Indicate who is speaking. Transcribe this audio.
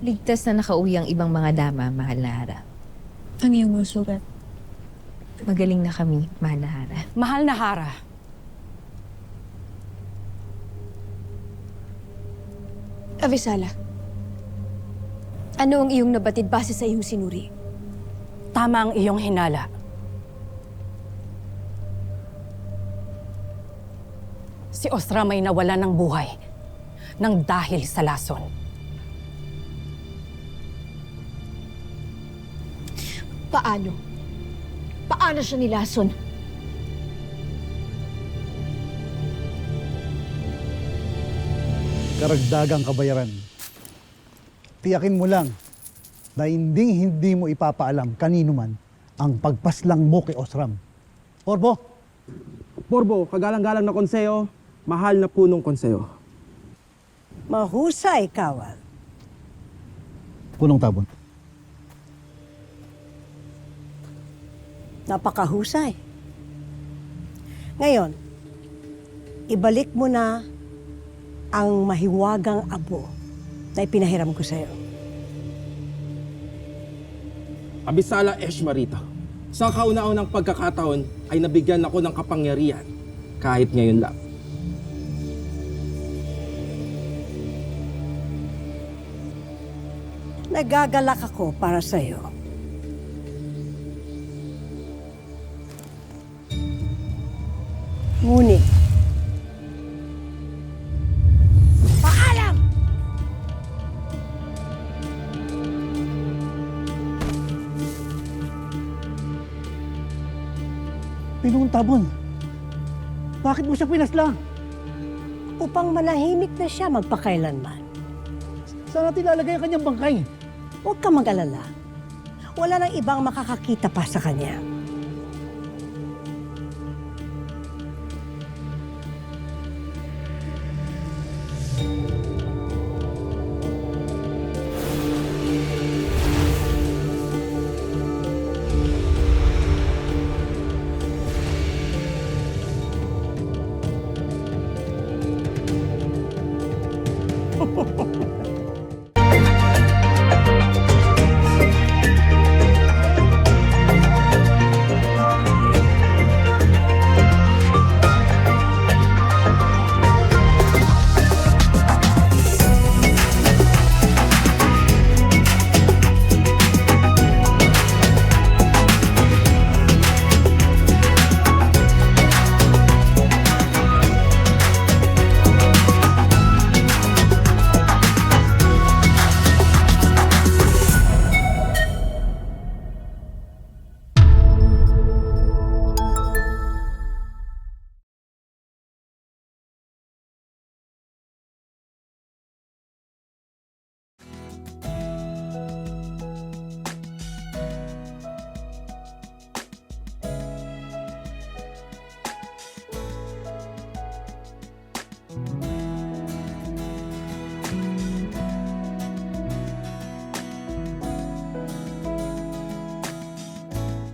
Speaker 1: Ligtas na nakauwi ang ibang mga dama, Mahal na Hara.
Speaker 2: Ang iyong mga sugat.
Speaker 1: Magaling na kami, Mahal na Hara.
Speaker 3: Mahal na Hara.
Speaker 2: Avisala, ano ang iyong nabatid base sa iyong sinuri?
Speaker 3: Tama ang iyong hinala. Si Osram ay nawala ng buhay nang dahil sa lason.
Speaker 2: Paano? Paano siya nilason?
Speaker 4: Karagdagang kabayaran. Tiyakin mo lang na hindi mo ipapaalam kanino man ang pagpaslang mo kay Osram. Porbo!
Speaker 5: Porbo, kagalang-galang na konseyo, mahal na punong konseyo.
Speaker 6: Mahusay, Kawal.
Speaker 4: Punong tabon.
Speaker 6: Napakahusay. Ngayon, ibalik mo na ang mahiwagang abo na ipinahiram ko sa'yo.
Speaker 5: Abisala Eshmarito, sa kauna-unang pagkakataon ay nabigyan ako ng kapangyarihan kahit ngayon lang.
Speaker 6: Nagagalak ako para sa'yo. Ngunit, paalam!
Speaker 4: Punong tabon. Bakit mo siya pinaslang?
Speaker 6: Upang manahimik na siya magpakailanman.
Speaker 4: Saan natin lalagay ang kanyang bangkay?
Speaker 6: Huwag kang mag-alala. Wala nang ibang makakakita pa sa kanya.